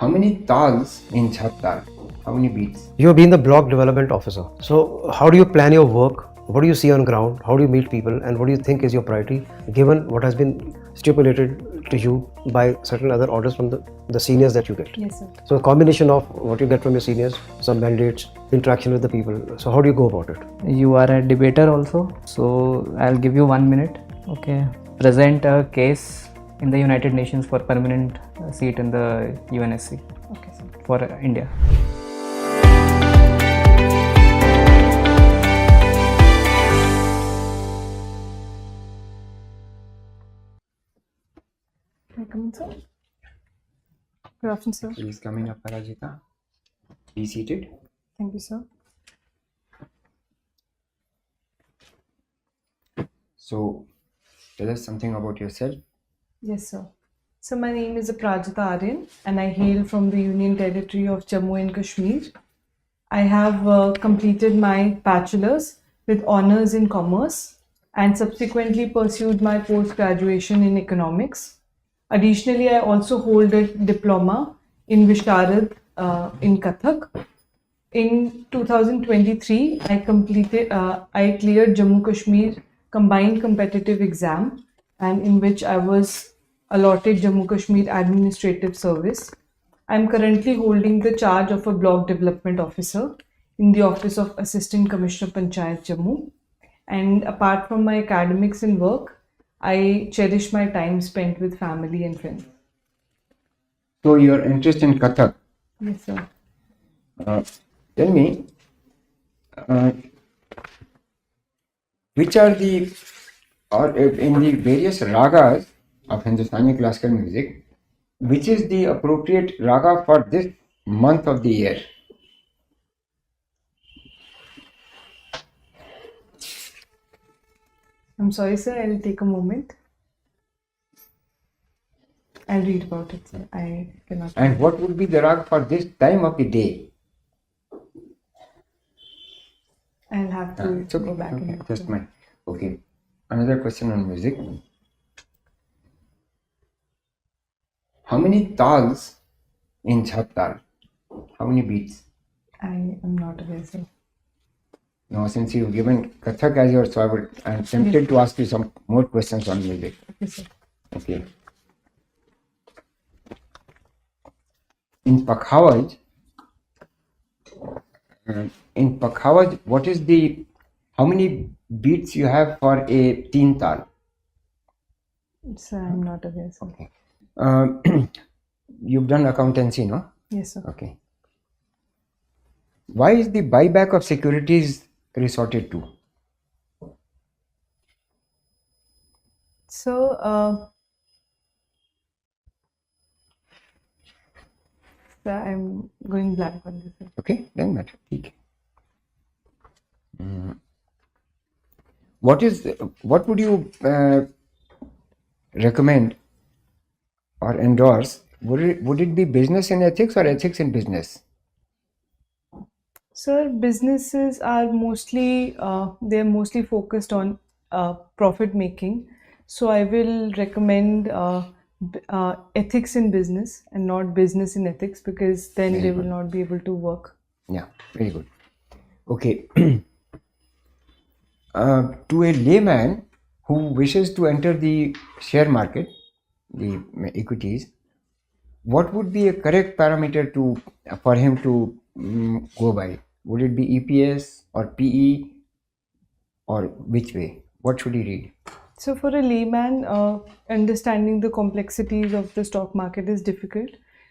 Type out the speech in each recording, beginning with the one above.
many tals in Chhattar? How many beats? You've been the block development officer. So how do you plan your work? What do you see on ground? How do you meet people? And what do you think is your priority given what has been stipulated to you by certain other orders from the seniors that you get? Yes, sir. So a combination of what you get from your seniors, some mandates, interaction with the people. So how do you go about it? You are a debater also, so I'll give you 1 minute. Okay. Present a case in the United Nations for permanent seat in the UNSC Okay, sir. for India. Can I come in, sir? Good afternoon, sir. Please come in, Aparajita. Be seated. Thank you, sir. So, tell us something about yourself. Yes, sir. So my name is Aparajita Aryan and I hail from the Union Territory of Jammu and Kashmir. I have completed my bachelor's with honors in commerce and subsequently pursued my post-graduation in economics. Additionally, I also hold a diploma in Visharad in Kathak. In 2023, I cleared Jammu Kashmir combined competitive exam, and in which I was allotted Jammu Kashmir Administrative Service. I am currently holding the charge of a block development officer in the office of Assistant Commissioner Panchayat Jammu. And apart from my academics and work, I cherish my time spent with family and friends. So, your interest in Kathak. Yes, sir. Tell me, which are the, or in the various ragas of Hindustani classical music, which is the appropriate raga for this month of the year? I'm sorry, sir. I'll take a moment. I'll read about it, sir. I cannot. And what would be the rag for this time of the day? I'll have to It's okay. go back Okay, and just mine. Okay. Another question on music. How many tals in Chhattar? How many beats? I am not aware, sir. Now, since you've given Kathak as your, so I'm tempted to ask you some more questions on music. Okay, sir. Okay. In Pakhawaj, what is the, how many beats you have for a teen tal? Sir, I'm not aware, sir. Okay. You've done accountancy, no? Yes, sir. Okay. Why is the buyback of securities resorted to? So, sir, I'm going blank on this, sir. Okay, doesn't matter. Okay. What would you recommend or endorse? Would it be business in ethics or ethics in business? Sir, businesses are mostly they're mostly focused on profit making. So I will recommend ethics in business and not business in ethics, because then Very they good. will not be able to work. Yeah, very good. Okay. To a layman who wishes to enter the share market, the equities, what would be a correct parameter for him to go by? Would it be EPS or PE, or which way? What should he read? So for a layman, understanding the complexities of the stock market is difficult.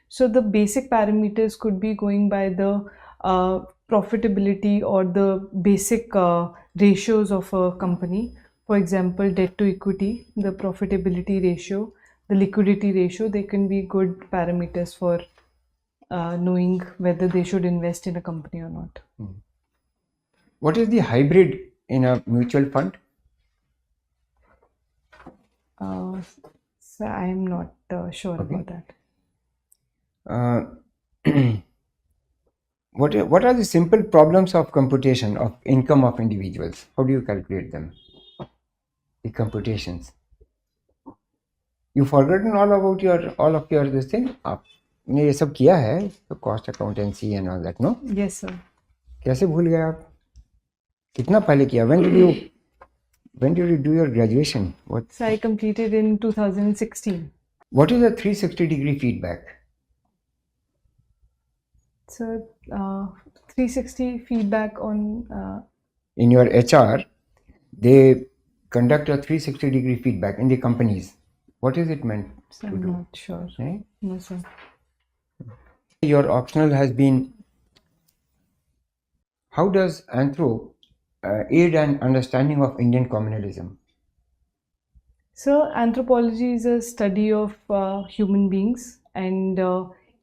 So the basic parameters could be going by the profitability or the basic ratios of a company. For example, debt to equity, the profitability ratio, the liquidity ratio, they can be good parameters for knowing whether they should invest in a company or not. What is the hybrid in a mutual fund? So I am not sure about that. What are the simple problems of computation of income of individuals? How do you calculate them? The computations. You've forgotten all of your this thing? ने ये सब किया है, तो cost accountancy and all that, no? Yes, sir. कैसे भूल गए आप? कितना पहले किया? when did you do your graduation? So I completed in 2016. What is a 360-degree feedback? So 360 feedback on In your HR, they conduct a 360-degree feedback in the companies. What is it meant so to I'm do? not sure. Eh? No, sir. Your optional has been, how does Anthro aid an understanding of Indian communalism? So anthropology is a study of human beings, and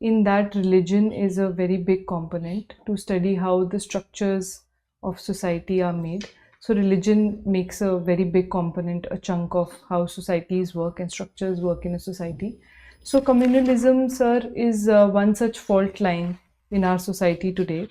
in that religion is a very big component to study how the structures of society are made. So religion makes a very big component, a chunk of how societies work and structures work in a society. So communalism, sir, is one such fault line in our society today.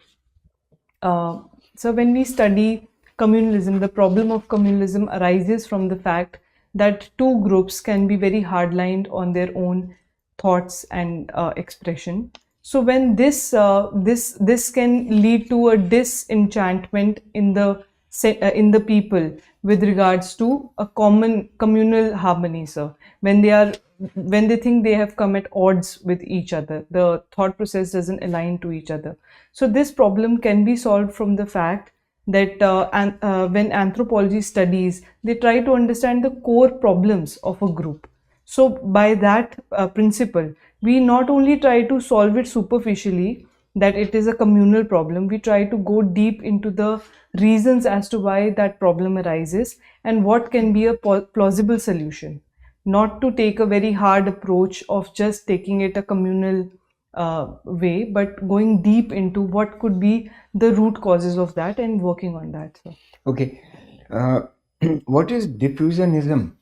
So when we study communalism, the problem of communalism arises from the fact that two groups can be very hardlined on their own thoughts and expression. So when this can lead to a disenchantment in the people with regards to a common communal harmony, sir. When they think they have come at odds with each other, the thought process doesn't align to each other. So this problem can be solved from the fact that when anthropology studies, they try to understand the core problems of a group. So by that principle, we not only try to solve it superficially, that it is a communal problem, we try to go deep into the reasons as to why that problem arises and what can be a plausible solution, not to take a very hard approach of just taking it a communal way, but going deep into what could be the root causes of that and working on that. So. Okay. What is diffusionism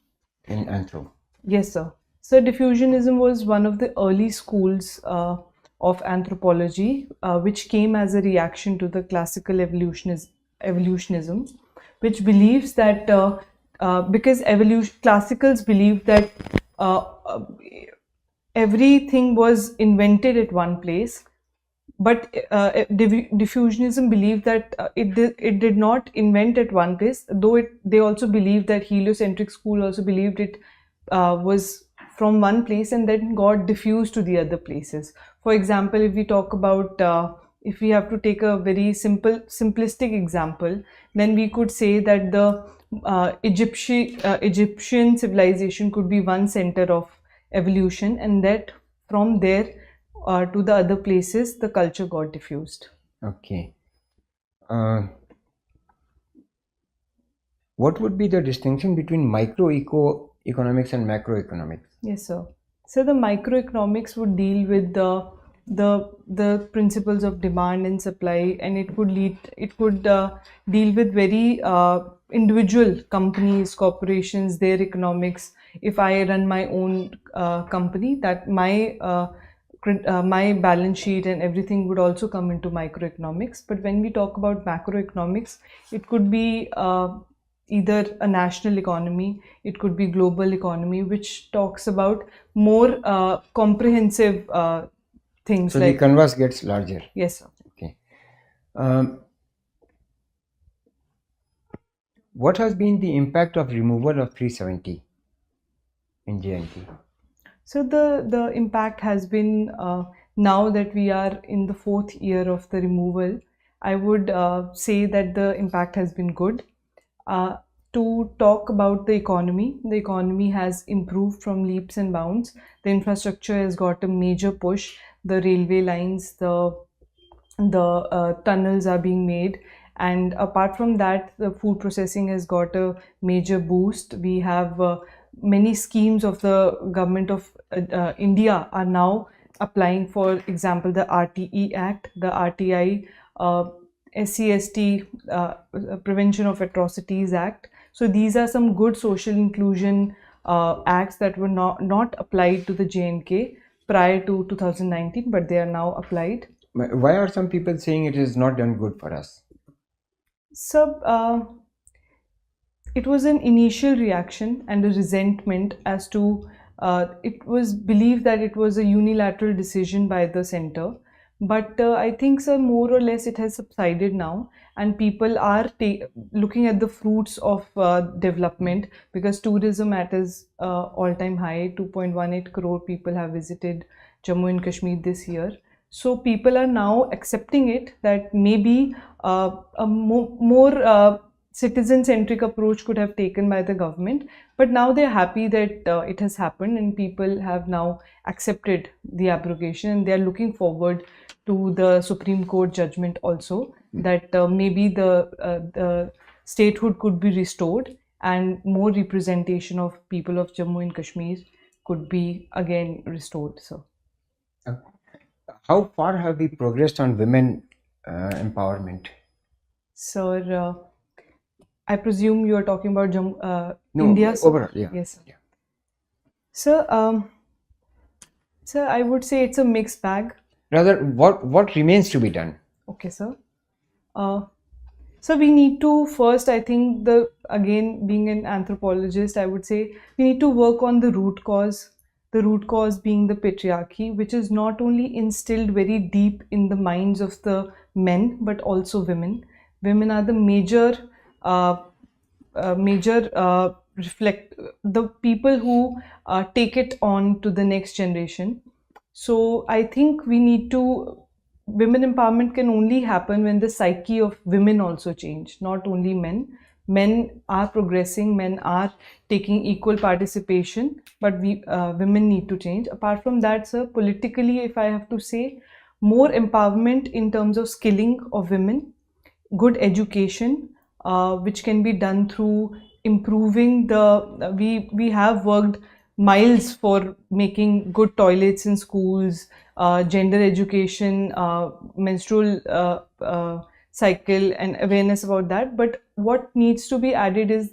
in Anthro? Yes, sir. So diffusionism was one of the early schools of anthropology, which came as a reaction to the classical evolutionism, which believes that because classicals believe that everything was invented at one place, but diffusionism believed that it did not invent at one place, though they also believed that heliocentric school also believed it was from one place and then got diffused to the other places. For example, if we talk about if we have to take a very simplistic example, then we could say that the Egyptian civilization could be one center of evolution, and that from there to the other places the culture got diffused. Okay. What would be the distinction between microeconomics and macroeconomics? Yes, sir. So the microeconomics would deal with the principles of demand and supply, and it could deal with very individual companies, corporations, their economics. If I run my own company, that my balance sheet and everything would also come into microeconomics. But when we talk about macroeconomics, it could be either a national economy, it could be global economy, which talks about more comprehensive things. So like the canvas gets larger. Yes, sir. Okay. What has been the impact of removal of 370 in JNK? So the impact has been, now that we are in the 4th year of the removal, I would say that the impact has been good. To talk about the economy has improved from leaps and bounds. The infrastructure has got a major push. The railway lines, the tunnels are being made, and apart from that, the food processing has got a major boost. We have many schemes of the government of India are now applying, for example, the RTE Act, the RTI, SCST, Prevention of Atrocities Act. So these are some good social inclusion acts that were not applied to the JNK prior to 2019, but they are now applied. Why are some people saying it is not done good for us? So it was an initial reaction and a resentment as to it was believed that it was a unilateral decision by the center. But I think, sir, more or less it has subsided now, and people are looking at the fruits of development, because tourism at its all-time high, 2.18 crore people have visited Jammu and Kashmir this year. So people are now accepting it, that maybe a more citizen-centric approach could have taken by the government, but now they're happy that it has happened, and people have now accepted the abrogation, and they're looking forward to the Supreme Court judgment also, that maybe the statehood could be restored and more representation of people of Jammu and Kashmir could be again restored. So, how far have we progressed on women empowerment? sir, I presume you are talking about No, India. overall, yeah. Yes. Yeah. Sir, sir, I would say it's a mixed bag. Rather, what remains to be done? Okay, sir. So we need to first, I think, again, being an anthropologist, I would say we need to work on the root cause. The root cause being the patriarchy, which is not only instilled very deep in the minds of the men, but also women. Women are the major reflect the people who take it on to the next generation. So I think we need to, women empowerment can only happen when the psyche of women also change, not only men. Men are progressing, men are taking equal participation, but women need to change. Apart from that, sir, politically, if I have to say, more empowerment in terms of skilling of women, good education, which can be done through improving we have worked miles for making good toilets in schools, gender education, menstrual cycle, and awareness about that. But what needs to be added is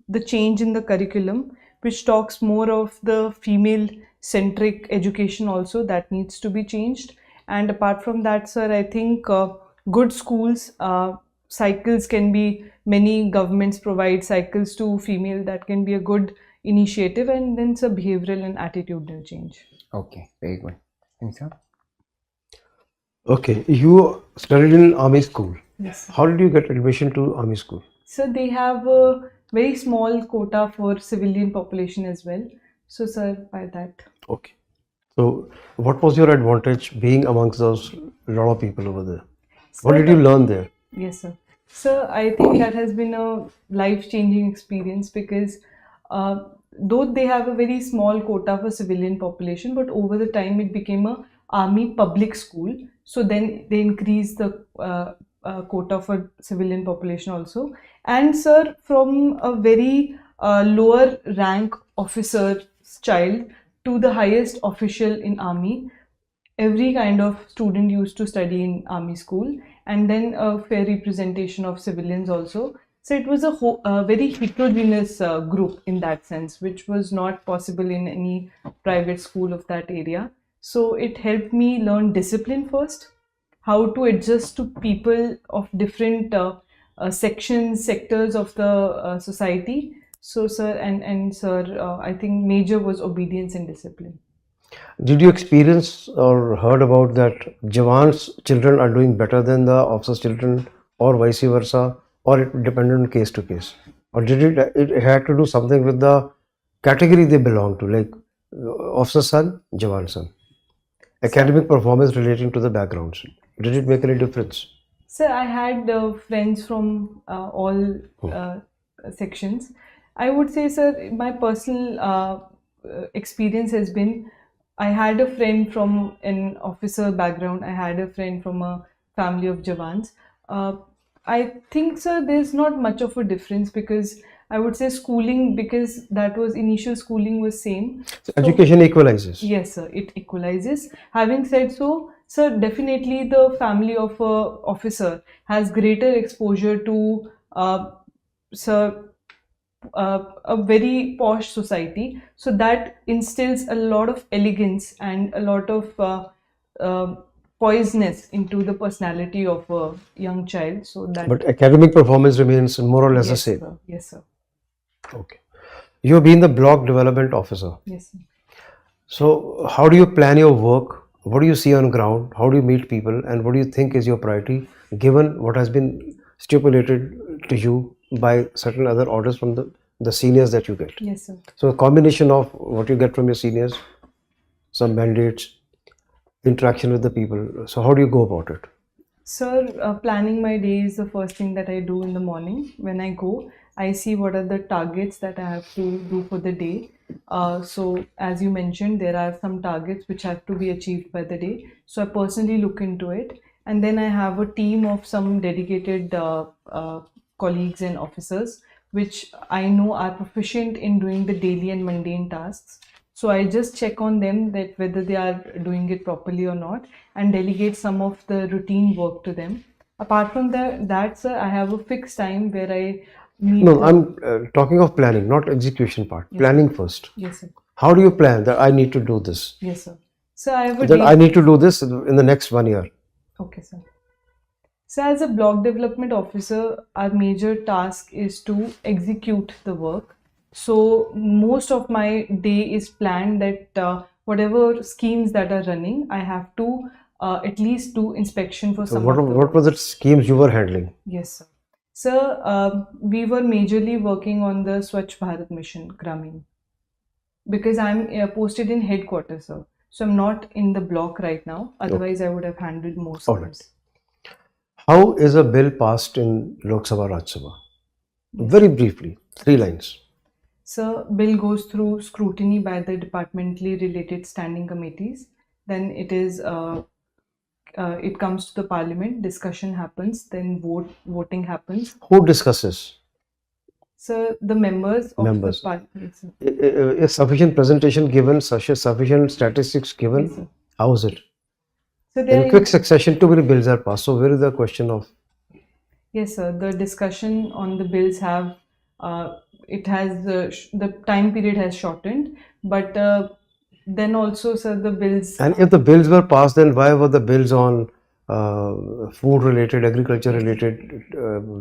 the change in the curriculum, which talks more of the female centric education also, that needs to be changed. And apart from that, sir, I think good schools, cycles can be, many governments provide cycles to female, that can be a good initiative. And then, sir, behavioral and attitudinal change. Okay, very good. Thanks, sir. Okay, you studied in army school. Yes. How did you get admission to army school? So they have a very small quota for civilian population as well. So, sir, by that. Okay. So, what was your advantage being amongst those lot of people over there? What Sir, did you learn there? Yes, sir. Sir, I think that has been a life-changing experience, because though they have a very small quota for civilian population, but over the time it became a army public school. So then they increased the quota for civilian population also. And sir, from a very lower rank officer's child to the highest official in army, every kind of student used to study in army school, and then a fair representation of civilians also. So it was a very heterogeneous group in that sense, which was not possible in any private school of that area. So it helped me learn discipline first, how to adjust to people of different sections, sectors of the society. So sir, and sir, I think major was obedience and discipline. Did you experience or heard about that Jawan's children are doing better than the officers' children, or vice versa, or it depended on case to case? Or did it had to do something with the category they belong to, like officer's son, Jawan's son? Academic performance relating to the backgrounds. Did it make any difference? Sir, I had friends from all sections. I would say, sir, my personal experience has been, I had a friend from an officer background, I had a friend from a family of Jawans. I think, sir, there's not much of a difference, because I would say schooling, because that was initial schooling was same. So education equalizes. Yes, sir, it equalizes. Having said so, sir, definitely the family of a officer has greater exposure to a very posh society, so that instills a lot of elegance and a lot of poiseness into the personality of a young child. So that, But academic performance remains more or less the yes, same. sir. Yes, sir. Okay. You have been the block development officer. Yes, sir. So how do you plan your work? What do you see on ground? How do you meet people? And what do you think is your priority given what has been stipulated to you by certain other orders from the seniors that you get? Yes, sir. So a combination of what you get from your seniors, some mandates, interaction with the people. So how do you go about it? Sir, planning my day is the first thing that I do in the morning. When I go, I see what are the targets that I have to do for the day. So, as you mentioned, there are some targets which have to be achieved by the day. So, I personally look into it, and then I have a team of some dedicated colleagues and officers which I know are proficient in doing the daily and mundane tasks. So I just check on them that whether they are doing it properly or not, and delegate some of the routine work to them. Apart from that, sir, I have a fixed time where I meet. No, I'm talking of planning, not execution part. Yes. Planning first. Yes, sir. How do you plan that I need to do this? Yes, sir. So I have a That day. I need to do this in the next 1 year. Okay, sir. So as a block development officer, our major task is to execute the work. So most of my day is planned that whatever schemes that are running, I have to at least do inspection for So some what, of the what were the schemes you were handling? Yes, sir. Sir, we were majorly working on the Swachh Bharat mission, Gramin, because I'm posted in headquarters, sir. So I'm not in the block right now. Otherwise, I would have handled more All right. schemes. How is a bill passed in Lok Sabha, Raj Sabha? Very briefly, 3 lines. So bill goes through scrutiny by the departmentally related standing committees. Then it comes to the parliament, discussion happens, then voting happens. Who discusses? So the members of Members. the parliament. Sir. Is sufficient presentation given, sufficient statistics given? Yes, sir. How is it? So there In quick succession, too many bills are passed. So where is the question of? Yes, sir. The discussion on the bills have it has the time period has shortened, but then also, sir, the bills. And if the bills were passed, then why were the bills on food related, agriculture related,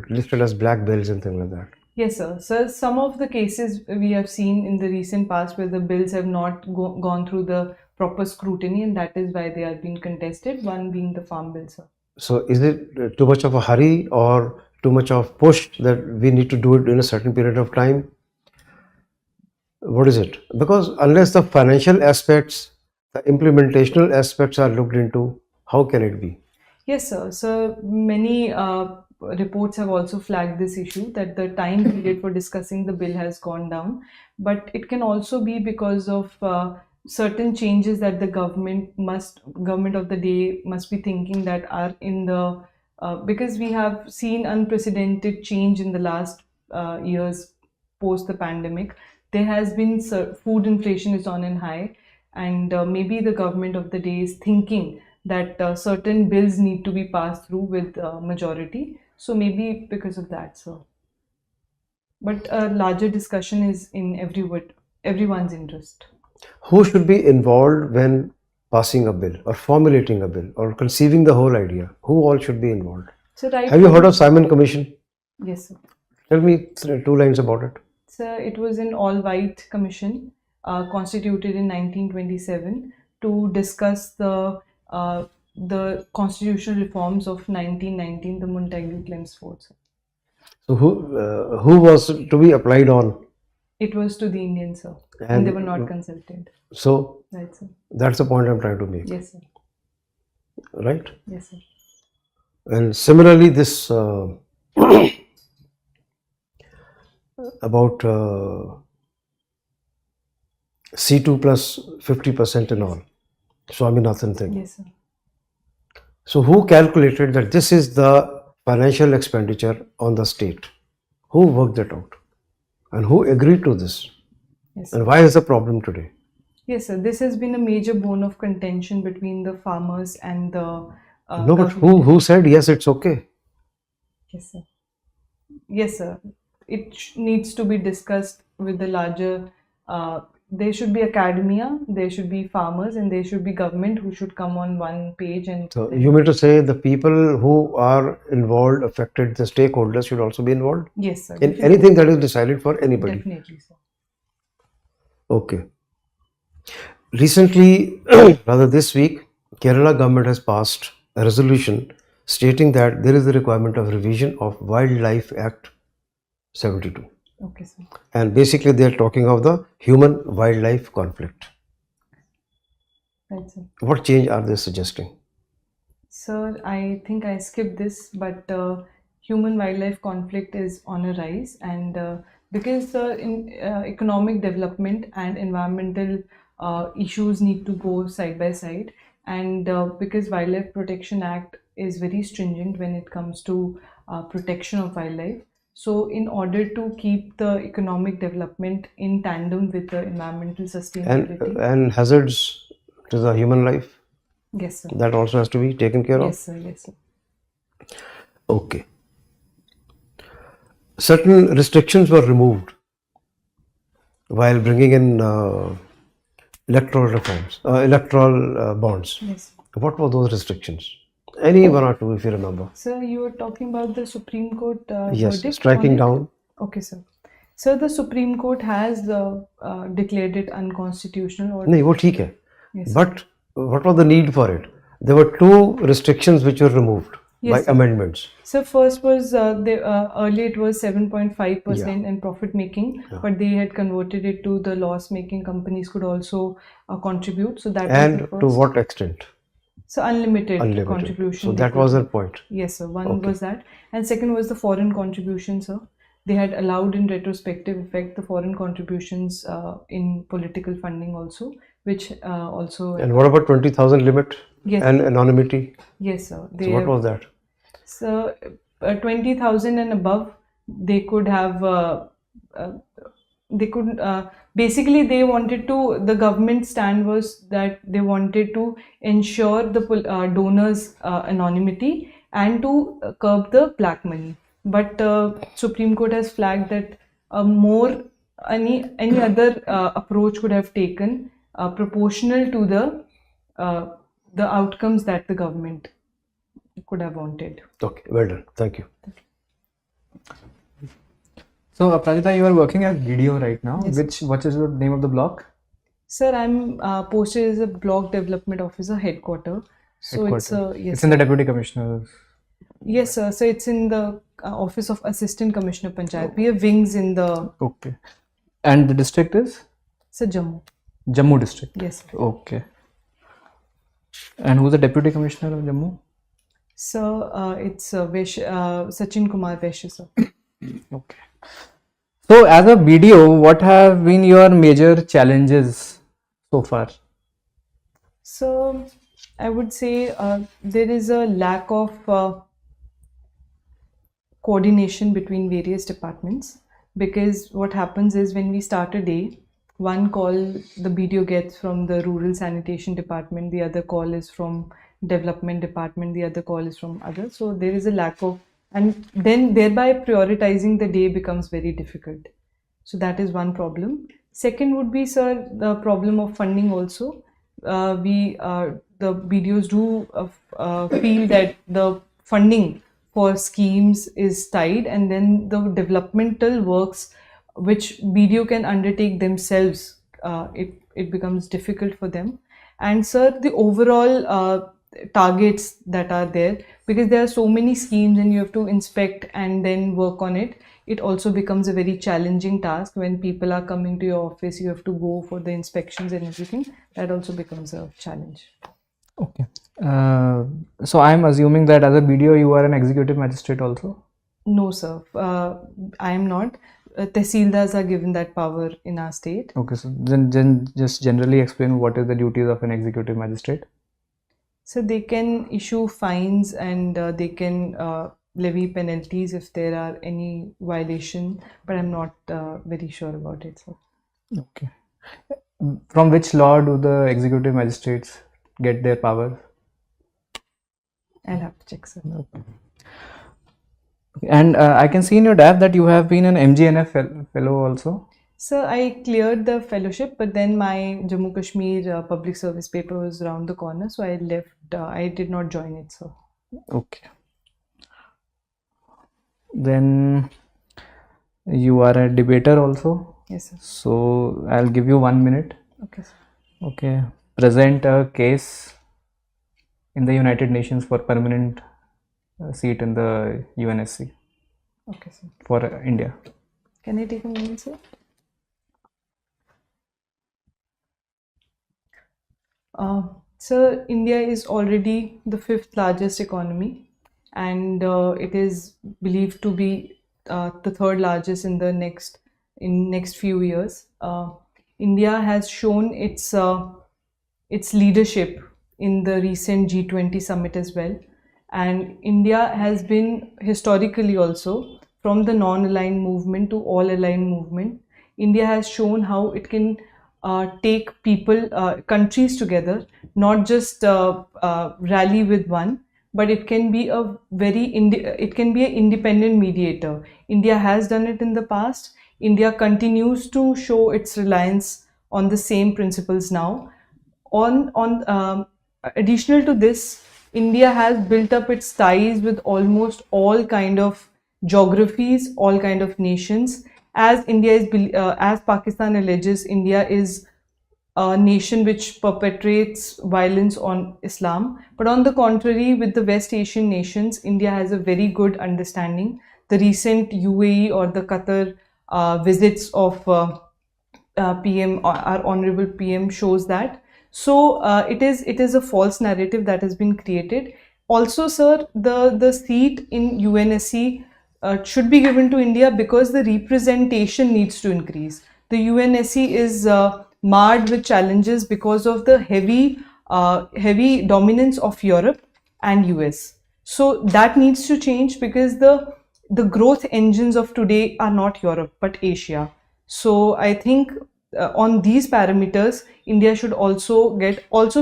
listed as black bills and things like that? Yes, sir. So some of the cases we have seen in the recent past where the bills have not gone through the proper scrutiny, and that is why they are being contested. One being the farm bill, sir. So is it too much of a hurry or too much of push that we need to do it in a certain period of time? What is it? Because unless the financial aspects, the implementational aspects are looked into, how can it be? Yes, sir. So many reports have also flagged this issue that the time period for discussing the bill has gone down, but it can also be because of certain changes that the government of the day must be thinking that are in the because we have seen unprecedented change in the last years post the pandemic. There has been food inflation is on an high, and maybe the government of the day is thinking that certain bills need to be passed through with majority. So maybe because of that, sir. But a larger discussion is in everyone's interest. Who should be involved when passing a bill or formulating a bill or conceiving the whole idea? Who all should be involved? So right. Have you heard of Simon Commission? Yes, sir. Tell me 2 lines about it. Sir, it was an all-white commission constituted in 1927 to discuss the constitutional reforms of 1919, the Montagu-Clems Fort. So who was to be applied on? It was to the Indians, sir, and they were not consulted. So Right, sir. that's the point I'm trying to make. Yes, sir. Right? Yes, sir. And similarly, this about C2 plus 50% and all. Swaminathan thing. Yes, sir. So who calculated that this is the financial expenditure on the state? Who worked that out? And who agreed to this? Yes, sir. And why is the problem today? Yes, sir. This has been a major bone of contention between the farmers and the No, but who said yes, it's okay? Yes, sir. Yes, sir. It needs to be discussed with the larger. There should be academia, there should be farmers, and there should be government who should come on one page. And So you mean to say the people who are involved, affected, the stakeholders should also be involved yes, sir. in anything that is decided for anybody? Definitely, sir. Okay. Recently, rather this week, Kerala government has passed a resolution stating that there is a requirement of revision of Wildlife Act 72. Okay, sir. And basically they are talking of the human-wildlife conflict. Right, sir. What change are they suggesting? Sir, I think I skipped this, but human wildlife conflict is on a rise, and because in economic development and environmental issues need to go side by side, and because Wildlife Protection Act is very stringent when it comes to protection of wildlife. So, in order to keep the economic development in tandem with the environmental sustainability, And hazards to the human life, yes, sir. that also has to be taken care Yes, of. sir. Yes, sir. Okay. Certain restrictions were removed while bringing in electoral reforms, electoral bonds. Yes. What were those restrictions? Any one or two, if you remember. Sir, you were talking about the Supreme Court Yes, verdict striking on it? down. Okay, sir. Sir, the Supreme Court has declared it unconstitutional. Or No, वो ठीक है. Yes, sir. But what was the need for it? There were two restrictions which were removed by Yes, sir. amendments. So first was earlier it was 7.5% in profit making, but they had converted it to the loss making companies could also contribute. So that was And the first. to what extent? So unlimited Unlimited. contribution. So they that could was do. their point. Yes, sir. One Okay. was that, and second was the foreign contribution, sir. They had allowed in retrospective effect the foreign contributions in political funding also, which also. And what about 20,000 limit Yes. and anonymity? Yes, sir. So what was that? So 20,000 and above, they could have. They could basically they wanted to. The government stand was that they wanted to ensure the donors' anonymity and to curb the black money. But Supreme Court has flagged that more any other approach could have taken proportional to the outcomes that the government could have wanted. Okay, well done. Thank you. So, Aparajita, you are working as BDO right now. Yes. What is the name of the block? Sir, I'm posted as a block development officer headquarter. So it's yes. It's in the Deputy Commissioner's. Yes, sir. So it's in the office of Assistant Commissioner Panchayat. We have wings in the. Okay. And the district is? Sir, Jammu. Jammu district. Yes, sir. Okay. And who's the Deputy Commissioner of Jammu? So it's Sachin Kumar Vaishya, sir. Okay. So, as a BDO, what have been your major challenges so far? So I would say there is a lack of coordination between various departments, because what happens is when we start a day, one call the BDO gets from the rural sanitation department, the other call is from development department, the other call is from others. So there is a lack of, and then thereby prioritizing the day becomes very difficult. So that is one problem. Second would be, sir, the problem of funding also. The BDOs do feel that the funding for schemes is tied, and then the developmental works which BDO can undertake themselves, it becomes difficult for them. And sir, the overall targets that are there, because there are so many schemes and you have to inspect and then work on it, it also becomes a very challenging task. When people are coming to your office, you have to go for the inspections and everything. That also becomes a challenge. Okay. So I'm assuming that as a BDO you are an executive magistrate also? No, sir. I am not. Tehsildars are given that power in our state. Okay, so then just generally explain what is the duties of an executive magistrate. So they can issue fines and they can levy penalties if there are any violation, but I'm not very sure about it, sir. Okay. From which law do the executive magistrates get their powers? I'll have to check, sir. Okay. And I can see in your DAF that you have been an MGNF fellow also. Sir, I cleared the fellowship, but then my Jammu Kashmir public service paper was around the corner, so I left. I did not join it, sir. Okay. Then you are a debater also. Yes, sir. So I'll give you 1 minute. Okay, sir. Okay, present a case in the United Nations for permanent seat in the UNSC Okay, sir. for India. Can I take a moment, sir? Sir, India is already the fifth largest economy, and it is believed to be the third largest in the next few years. India has shown its leadership in the recent G20 summit as well, and India has been historically also from the non-aligned movement to all-aligned movement. India has shown how it can take countries together, not just rally with one, but it can be it can be an independent mediator. India has done it in the past. India continues to show its reliance on the same principles now. Additional to this, India has built up its ties with almost all kind of geographies, all kind of nations. As Pakistan alleges, India is a nation which perpetrates violence on Islam. But on the contrary, with the West Asian nations, India has a very good understanding. The recent UAE or the Qatar visits of PM, our honorable PM, shows that. So it is a false narrative that has been created. Also, sir, the seat in UNSC should be given to India because the representation needs to increase. The UNSC is marred with challenges because of the heavy dominance of Europe and US. So that needs to change because the growth engines of today are not Europe but Asia. So I think on these parameters, India should also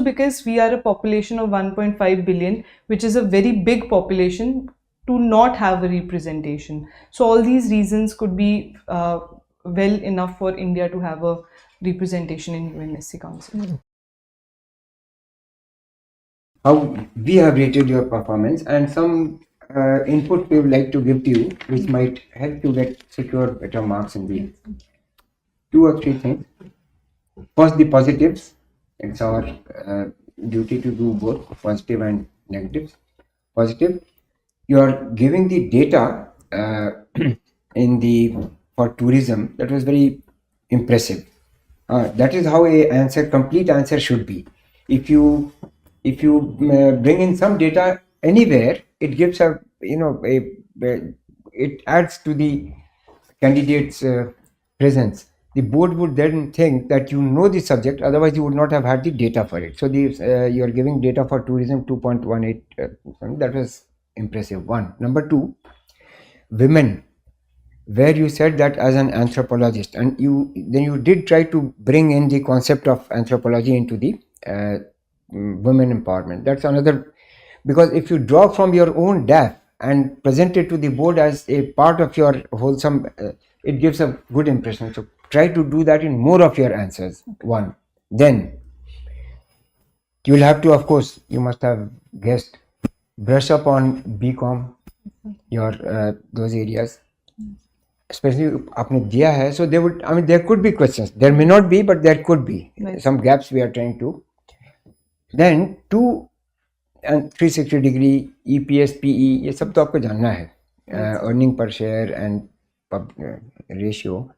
because we are a population of 1.5 billion, which is a very big population, to not have a representation. So all these reasons could be well enough for India to have a representation in UNSC Council. How we have rated your performance and some input we would like to give to you, which might help you secure better marks in the 2 or 3 things. First, the positives. It's our duty to do both positive and negatives. Positive, you are giving the data for tourism. That was very impressive. That is how a complete answer should be. If you bring in some data anywhere, it gives it adds to the candidate's presence. The board would then think that you know the subject, otherwise you would not have had the data for it. So you are giving data for tourism 2.18. That was impressive. 1. Number 2, women, where you said that as an anthropologist, and you did try to bring in the concept of anthropology into the women empowerment. That's another, because if you draw from your own DAF and present it to the board as a part of your wholesome, it gives a good impression. So try to do that in more of your answers. 1. Then you will have to, of course, you must have guessed, brush up on BCom, your those areas. Especially aapne diya hai, so there could be questions. There may not be, but there could be some gaps we are trying to. Then 2 and 360 degree EPS PE, ये सब तो आपको जानना है. Earning per share and ratio,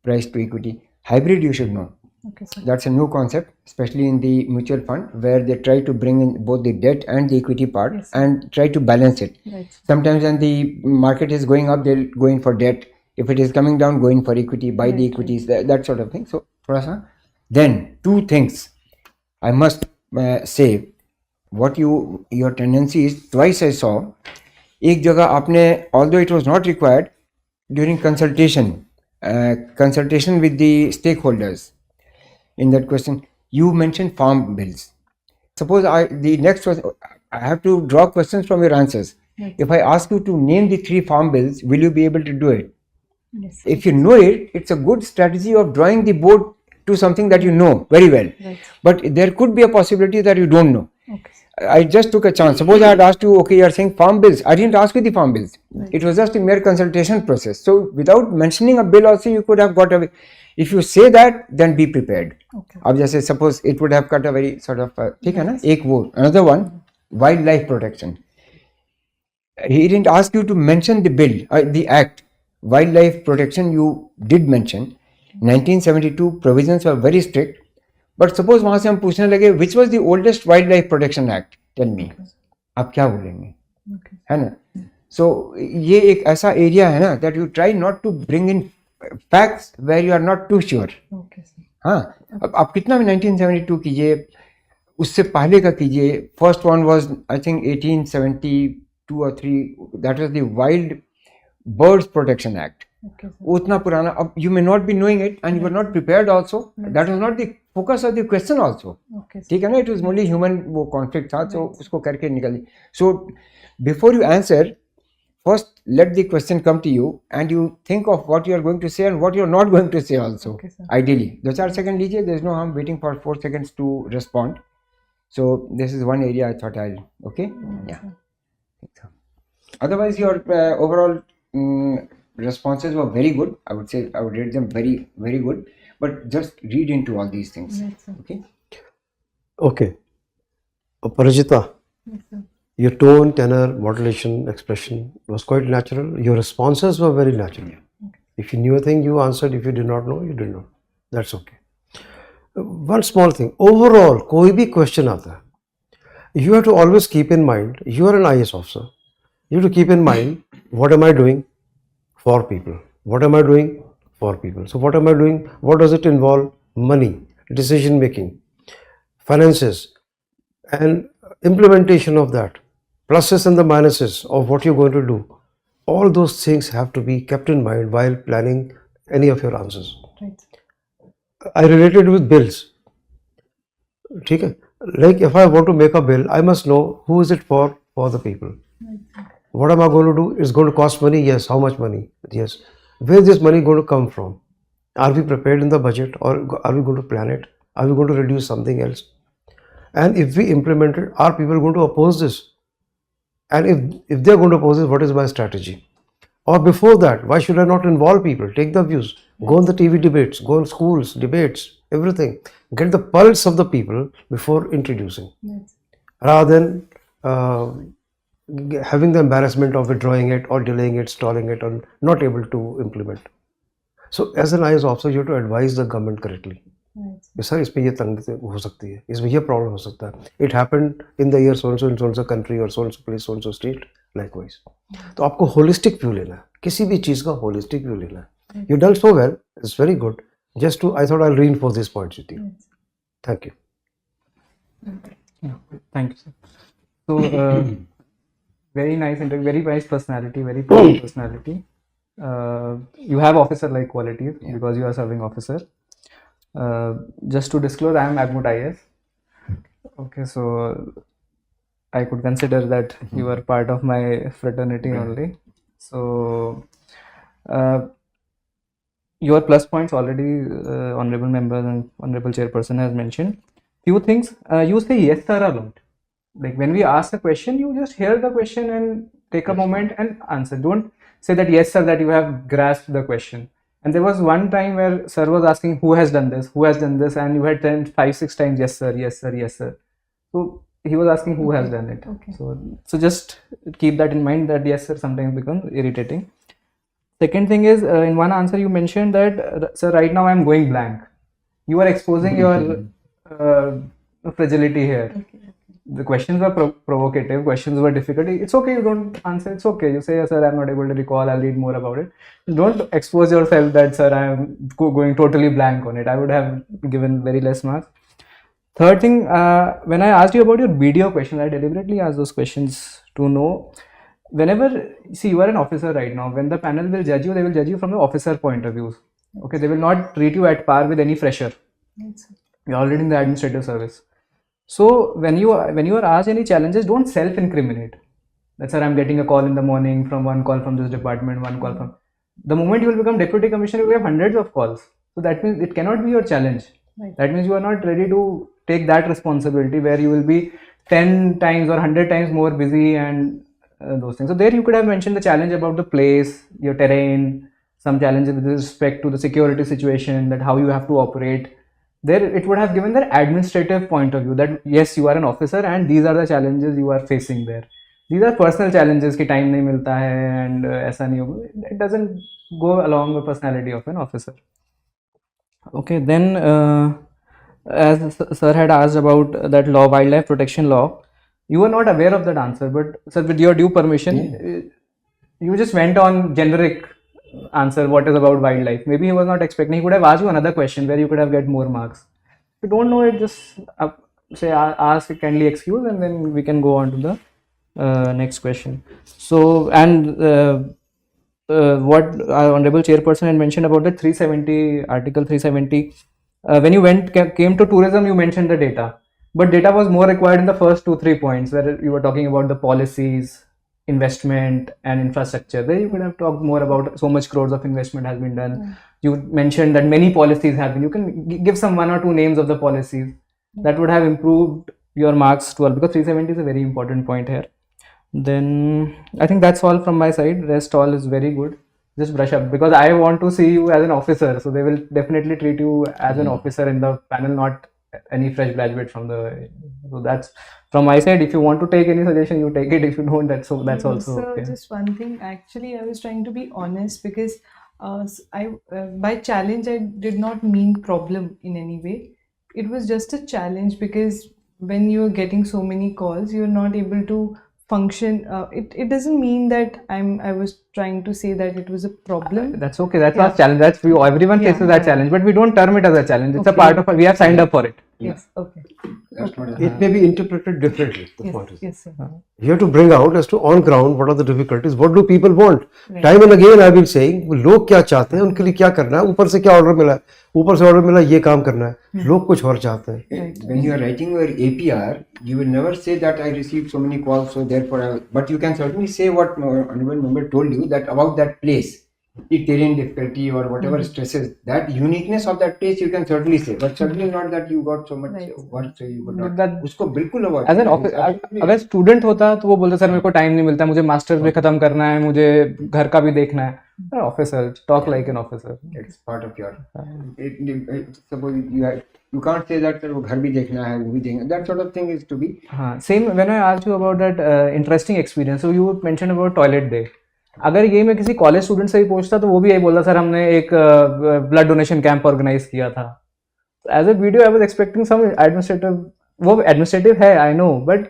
price to equity. Hybrid you should know. Okay, sir. That's a new concept, especially in the mutual fund, where they try to bring in both the debt and the equity part, yes, and try to balance it. Right. Sometimes when the market is going up, they'll go in for debt. If it is coming down, go in for equity, buy the equities, that sort of thing. So, then 2 things I must say. What your tendency is, twice I saw, एक जगह आपने, although it was not required, during consultation with the stakeholders, in that question you mentioned farm bills. Suppose the next was, I have to draw questions from your answers. Yes. If I ask you to name the 3 farm bills, will you be able to do it? Yes. If you know it, it's a good strategy of drawing the board to something that you know very well. Right. But there could be a possibility that you don't know. Okay. I just took a chance. Suppose I had asked you, okay, you are saying farm bills. I didn't ask you the farm bills. Right. It was just a mere consultation process. So without mentioning a bill also, you could have got away. If you say that, then be prepared. Okay. अब जैसे suppose it would have cut a very sort of ठीक है ना, एक वो another one, wildlife protection. He didn't ask you to mention the bill, the act. Wildlife protection you did mention. 1972 provisions were very strict. But suppose वहाँ से हम पूछने लगे which was the oldest wildlife protection act? Tell me. आप क्या बोलेंगे? है ना? So ये एक ऐसा area है ना that you try not to bring in facts where you are not too sure. Okay, sir. हाँ, अब आप कितना भी 1972 कीजिए, उससे पहले का कीजिए. First one was I think 1872 or 3. That was the Wild Birds Protection Act. Okay, sir. उतना पुराना. अब you may not be knowing it and you were not prepared also. That was not the focus of the question also. Okay, sir. ठीक है ना? It was only human वो conflict था, so उसको करके निकली. So before you answer, first let the question come to you and you think of what you are going to say and what you are not going to say also. Okay, sir. Ideally 2-4 seconds लीजिए. There is no harm waiting for 4 seconds to respond. So this is one area I thought I'll okay. Yeah. Otherwise your overall responses were very good. I would say I would rate them very, very good. But just read into all these things. Right, sir. Okay. Okay. Aparajita, Yes, sir. your tone, tenor, modulation, expression was quite natural. Your responses were very natural. If you knew a thing, you answered. If you did not know, you did not. That's okay. One small thing. Overall, कोई भी question आता है, you have to always keep in mind, you are an IAS officer. You have to keep in mind, what am I doing for people? What am I doing for people? So what am I doing? What does it involve? Money, decision making, finances, and implementation of that, pluses and the minuses of what you're going to do. All those things have to be kept in mind while planning any of your answers. Right. I related with bills. ठीक है? Like if I want to make a bill, I must know who is it for the people. What am I going to do? It's going to cost money? Yes. How much money? Yes. Where is this money going to come from? Are we prepared in the budget or are we going to plan it? Are we going to reduce something else? And if we implement it, are people going to oppose this? And if they're going to oppose this, what is my strategy? Or before that, why should I not involve people? Take the views. Go on the TV debates, go on schools, debates, everything. Get the pulse of the people before introducing. Yes. Rather than having the embarrassment of withdrawing it or delaying it, stalling it, or not able to implement. So as an IAS officer, you have to advise the government correctly. Right. Sir इसमें ये तंगी हो सकती है, इसमें ये problem हो सकता है. It happened in the year so and so in so and so country or so and so place, so and so state, likewise. तो आपको holistic view लेना है, किसी भी चीज़ का holistic view लेना है. You done so well, it's very good. Just to, I thought I'll reinforce these points with you. Thank you. Yeah, thank you, sir. So, very nice interview, very nice personality, very proud personality. You have officer-like qualities because you are serving officer. Just to disclose, I am Agmut IAS. Okay, so I could consider that you are part of my fraternity only. So, your plus points already, honorable members and honorable chairperson has mentioned. Few things, you say yes sir a lot. Like when we ask a question, you just hear the question and take a moment and answer. Don't say that yes sir, that you have grasped the question. And there was one time where sir was asking who has done this, and you had said 5-6 times yes sir, yes sir, yes sir. So he was asking who has done it. Okay. So just keep that in mind, that yes sir sometimes becomes irritating. Second thing is, in one answer you mentioned that sir, right now I am going blank. You are exposing your fragility here. Okay. The questions were provocative, questions were difficult. It's okay, you don't answer, it's okay. You say, sir, I'm not able to recall, I'll read more about it. Don't expose yourself that, sir, I'm going totally blank on it. I would have given very less marks. Third thing, when I asked you about your video questions, I deliberately asked those questions to know. Whenever, see, you are an officer right now, when the panel will judge you, they will judge you from the officer point of view. Okay, they will not treat you at par with any fresher. Yes. You're already in the administrative service. So when you are asked any challenges, don't self-incriminate. That sir, I'm getting a call in the morning from one call from this department, one call from. The moment you will become deputy commissioner, you will have hundreds of calls. So that means it cannot be your challenge. Right. That means you are not ready to take that responsibility where you will be 10 times or 100 times more busy and those things. So there you could have mentioned the challenge about the place, your terrain, some challenges with respect to the security situation, that how you have to operate. There it would have given their administrative point of view that yes, you are an officer and these are the challenges you are facing there. These are personal challenges कि time नहीं मिलता है and ऐसा नहीं होगा. It doesn't go along with personality of an officer. Okay, then as sir had asked about that law, wildlife protection law, you were not aware of that answer, but sir, with your due permission, you just went on generic answer what is about wildlife. Maybe he was not expecting. He could have asked you another question where you could have get more marks. If you don't know it, just say ask kindly excuse, and then we can go on to the next question. So and what our honorable chairperson had mentioned about the 370 article 370. When you came to tourism, you mentioned the data, but data was more required in the first 2-3 points where you were talking about the policies, investment and infrastructure. There you could have talked more about so much crores of investment has been done. You mentioned that many policies have been. You can give some 1 or 2 names of the policies that would have improved your marks 12, because 370 is a very important point here. Then I think that's all from my side. Rest all is very good. Just brush up, because I want to see you as an officer, so they will definitely treat you as an officer in the panel, not any fresh graduate from the. So that's from my side. If you want to take any suggestion, you take it. If you don't, that's also So okay. just one thing, actually I was trying to be honest, because by challenge I did not mean problem in any way. It was just a challenge, because when you're getting so many calls, you're not able to function. It doesn't mean that I was trying to say that it was a problem. That's okay. That's our challenge. That's everyone faces that challenge, but we don't term it as a challenge. It's a part of it. We have signed up for it. Yes. Okay. It may be interpreted differently. The point is, Yes, sir. you have to bring out as to on ground what are the difficulties, what do people want. Time and again I've been saying, लोग क्या चाहते हैं, उनके लिए क्या करना है, ऊपर से क्या ऑर्डर मिला है, ऊपर से ऑर्डर मिला ये काम करना है, लोग कुछ और चाहते हैं. When you are writing your APR, you will never say that I received so many calls, so therefore but you can certainly say what honorable member told you, that about that place, the terrain difficulty or whatever stresses, that uniqueness of that place you can certainly say, but certainly not that you got so much work, so you could not. That उसको बिल्कुल avoid. as an officer, अगर student होता तो वो बोलता sir मेरे को time नहीं मिलता, मुझे मास्टर्स भी खत्म करना है, मुझे घर का भी देखना है. Officer, talk like an officer. It's part of your. Suppose you can't say that वो घर भी देखना है, वो भी देखना. That sort of thing is to be. Same when I asked you about that interesting experience, so you mentioned about toilet day. अगर ये मैं किसी कॉलेज स्टूडेंट से ही पूछता तो वो भी यही बोलता सर हमने एक ब्लड डोनेशन कैंप ऑर्गेनाइज किया था. As a BDO I was expecting some administrative, वो एडमिनिस्ट्रेटिव है I know, but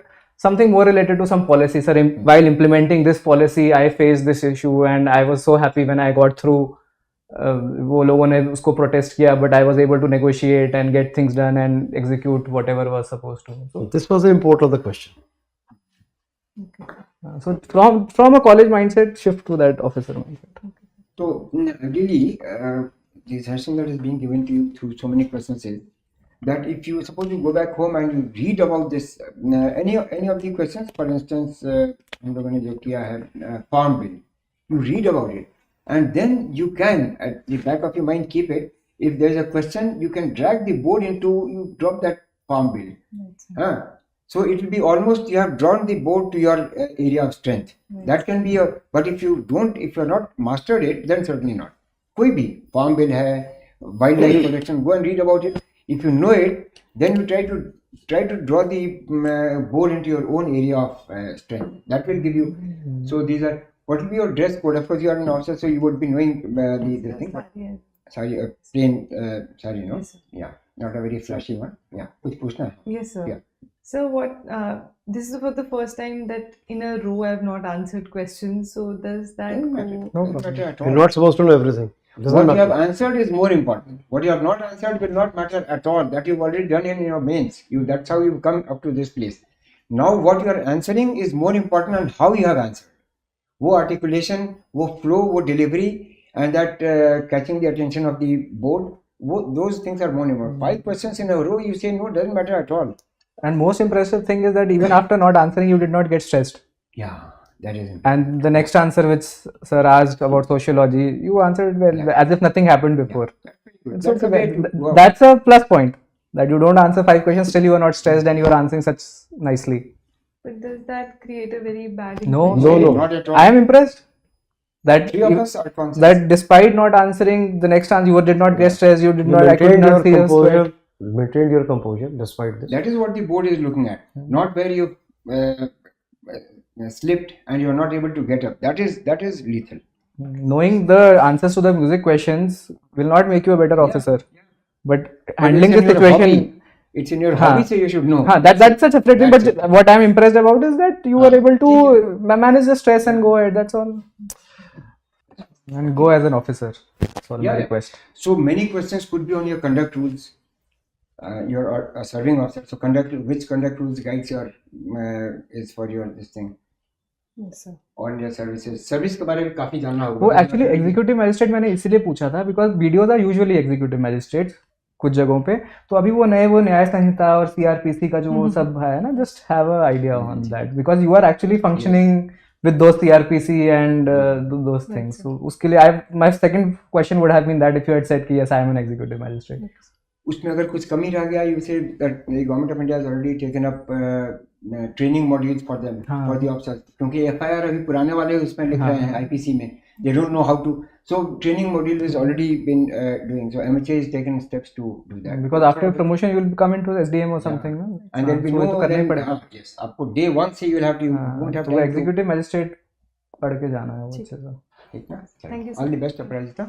something more related to some policy. Sir, while implementing this policy I faced this issue and I was so happy when I got through. वो लोगों ने उसको protest किया, but I was able to negotiate and get things done and execute whatever was supposed to. So this was the import of the question. So from a college mindset, shift to that officer mindset. So really, the suggestion that is being given to you through so many questions is that if you suppose you go back home and you read about this any of the questions, for instance, हम लोगों ने जो किया है farm bill, you read about it and then you can at the back of your mind keep it. If there is a question, you can drag the board into, you drop that farm bill. So it will be almost you have drawn the board to your area of strength. That can be a, but if you are not mastered it, then certainly not. कोई भी farm bill है, wildlife protection, go and read about it. If you know it, then you try to draw the board into your own area of strength. That will give you. So these are, what will be your dress code? Of course, you are an officer, so you would be knowing the thing. Sorry, a plain sorry, no? Yes, yeah, not a very flashy one. Yeah, कुछ पूछना है? Yes, sir. Yeah. So what? This is for the first time that in a row I have not answered questions. So does that go? No problem. You're not supposed to know everything. What you have answered is more important. What you have not answered will not matter at all. That you've already done in your mains. That's how you've come up to this place. Now what you are answering is more important and how you have answered. वो articulation, वो flow, वो delivery, and that catching the attention of the board. Those things are more important. 5 questions in a row, you say no, doesn't matter at all. And most impressive thing is that even after not answering, you did not get stressed. Yeah, that is. And the next answer which sir asked about sociology, you answered well, as if nothing happened before. Yeah, So that's that's a plus point, that you don't answer 5 questions, still you are not stressed and you are answering such nicely. But does that create a very bad No, impression? No. Not at all. I am impressed. that Three of us are conscious. that despite not answering the next answer, you did not get stressed, you did You not, I could maintained your not see your composure, sweat. maintained your composure despite this. That is what the board is looking at, not where you slipped and you are not able to get up. That is lethal. Knowing the answers to the music questions will not make you a better officer, but But handling it's the in your situation. hobby. It's in your hobby, so you should know. That's a separate thing. That's But it. what I'm impressed about is that you were able to manage the stress and go ahead. That's all. And go as an officer. That's all my Yeah. request. So many questions could be on your conduct rules. You're a serving officer, so which conduct rules guides your is for your this thing Yes, sir. on your services. Service के बारे में काफी जानना होगा. वो actually executive magistrate मैंने इसीलिए पूछा था because BDOs are usually executive magistrate कुछ जगहों पे, तो अभी वो न्याय संहिता और सीआरपीसी का जो वो सब है ना, just have a idea on that because you are actually functioning with those CRPC and those things. So उसके लिए my second question would have been that if you had said कि yes I am an executive magistrate. उसमें अगर कुछ कमी रह गया, you say that the government of India has already taken up training modules for them, for the officers, क्योंकि FIR अभी पुराने वाले उसमें लिख रहे हैं IPC में, they don't know how to, so training module has already been doing, so MHA is taken steps to do that. Because after promotion you will come into SDM or something, no? And then we so know तो करना ही then, पड़ेगा. yes, आपको day one से you will have to, you won't have तो वो time to, executive magistrate पढ़ के जाना है वो अच्छे से. ठीक ना? Thank you, All the best, Aparajita.